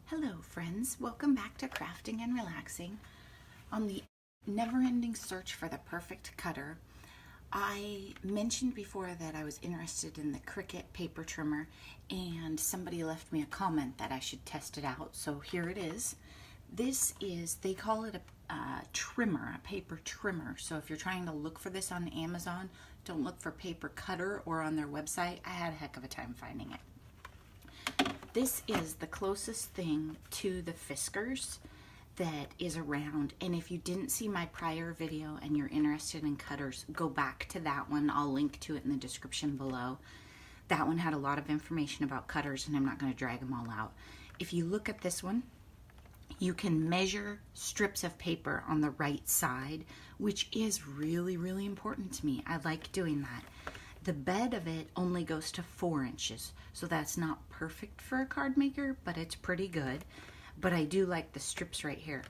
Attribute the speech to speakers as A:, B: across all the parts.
A: Hello friends, welcome back to Crafting and Relaxing. On the never-ending search for the perfect cutter, I mentioned before that I was interested in the Cricut paper trimmer, and somebody left me a comment that I should test it out, so here it is. This is, they call it a trimmer, a paper trimmer, so if you're trying to look for this on Amazon, don't look for paper cutter or on their website. I had a heck of a time finding it. This is the closest thing to the Fiskars that is around, and if you didn't see my prior video and you're interested in cutters, go back to that one. I'll link to it in the description below. That one had a lot of information about cutters, and I'm not going to drag them all out. If you look at this one, you can measure strips of paper on the right side, which is really, really important to me. I like doing that. The bed of it only goes to 4 inches, so that's not perfect for a card maker, but it's pretty good. But I do like the strips right here.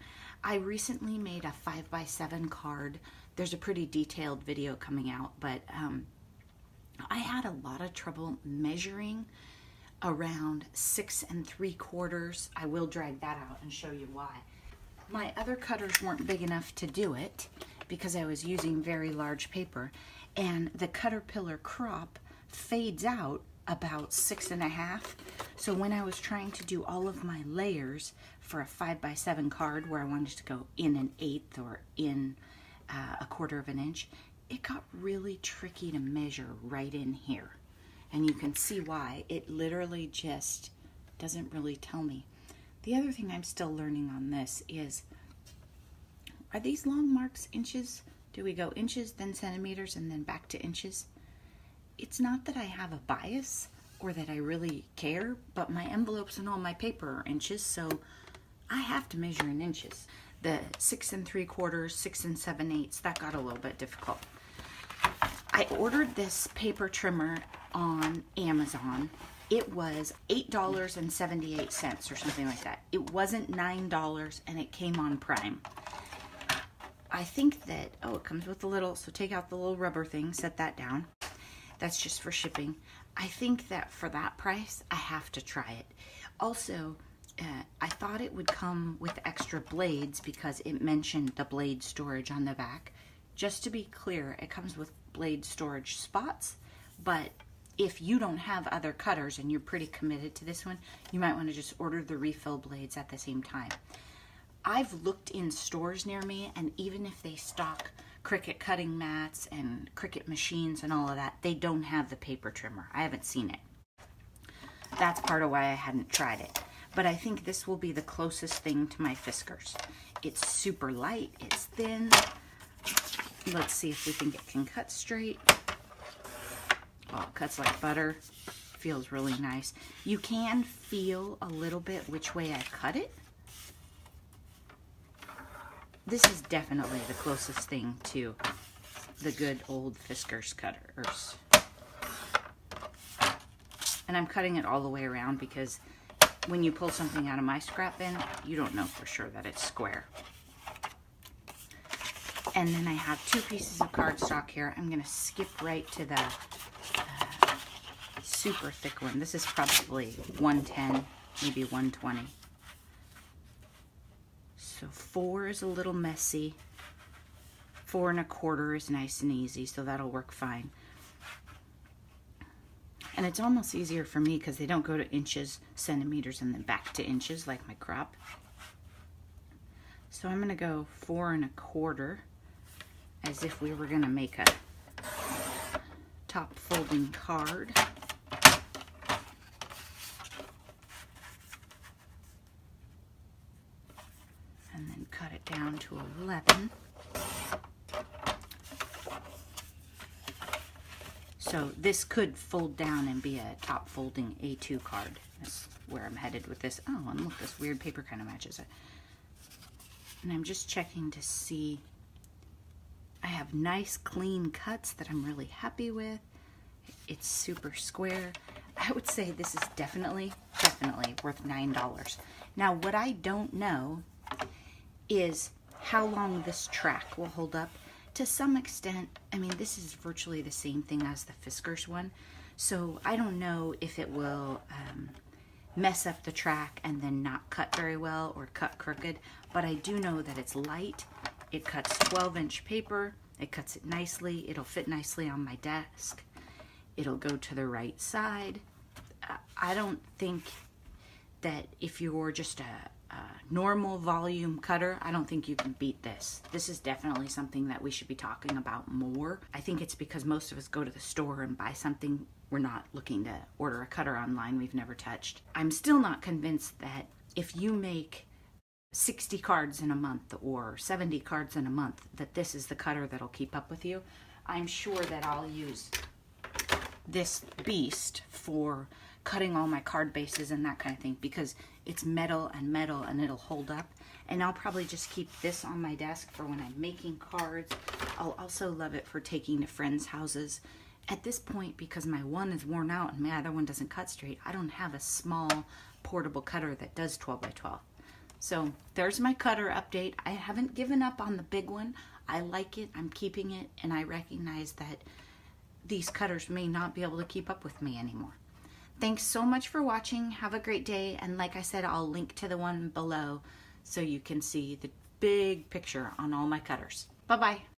A: I recently made a 5x7 card. There's a pretty detailed video coming out, but I had a lot of trouble measuring around 6 3/4. I will drag that out and show you why. My other cutters weren't big enough to do it because I was using very large paper, and the Caterpillar crop fades out about 6 1/2. So when I was trying to do all of my layers for a 5x7 card where I wanted to go in 1/8 or in 1/4 of an inch, it got really tricky to measure right in here. And you can see why. It literally just doesn't really tell me. The other thing I'm still learning on this is, are these long marks inches? Do we go inches, then centimeters, and then back to inches? It's not that I have a bias or that I really care, but my envelopes and all my paper are inches, so I have to measure in inches. The 6 3/4, 6 7/8, that got a little bit difficult. I ordered this paper trimmer on Amazon. It was $8.78 or something like that. It wasn't $9, and it came on Prime. I think that, oh, it comes with a little, so take out the little rubber thing, set that down. That's just for shipping. I think that for that price, I have to try it. Also, I thought it would come with extra blades because it mentioned the blade storage on the back. Just to be clear, it comes with blade storage spots, but if you don't have other cutters and you're pretty committed to this one, you might want to just order the refill blades at the same time. I've looked in stores near me, and even if they stock Cricut cutting mats and Cricut machines and all of that, they don't have the paper trimmer. I haven't seen it. That's part of why I hadn't tried it. But I think this will be the closest thing to my Fiskars. It's super light, it's thin. Let's see if we think it can cut straight. Oh, it cuts like butter. Feels really nice. You can feel a little bit which way I cut it. This is definitely the closest thing to the good old Fiskars cutters. And I'm cutting it all the way around because when you pull something out of my scrap bin, you don't know for sure that it's square. And then I have 2 pieces of cardstock here. I'm going to skip right to the super thick one. This is probably 110, maybe 120. So 4 is a little messy. 4 1/4 is nice and easy, so that'll work fine. And it's almost easier for me because they don't go to inches, centimeters, and then back to inches like my crop. So I'm going to go 4 1/4 as if we were going to make a top folding card. And then cut it down to 11. So this could fold down and be a top folding A2 card. That's where I'm headed with this. Oh, and look, this weird paper kind of matches it. And I'm just checking to see. I have nice clean cuts that I'm really happy with. It's super square. I would say this is definitely worth $9. Now, what I don't know is how long this track will hold up. To some extent, I mean, this is virtually the same thing as the Fiskars one, so I don't know if it will mess up the track and then not cut very well or cut crooked, but I do know that it's light. It cuts 12-inch paper. It cuts it nicely. It'll fit nicely on my desk. It'll go to the right side. I don't think that if you're just a normal volume cutter, I don't think you can beat this. This is definitely something that we should be talking about more. I think it's because most of us go to the store and buy something. We're not looking to order a cutter online we've never touched. I'm still not convinced that if you make 60 cards in a month or 70 cards in a month, that this is the cutter that'll keep up with you. I'm sure that I'll use this beast for cutting all my card bases and that kind of thing, because it's metal and it'll hold up. And I'll probably just keep this on my desk for when I'm making cards. I'll also love it for taking to friends' houses. At this point, because my one is worn out and my other one doesn't cut straight, I don't have a small portable cutter that does 12 by 12. So there's my cutter update. I haven't given up on the big one. I like it, I'm keeping it, and I recognize that these cutters may not be able to keep up with me anymore. Thanks so much for watching. Have a great day. And like I said, I'll link to the one below so you can see the big picture on all my cutters. Bye-bye.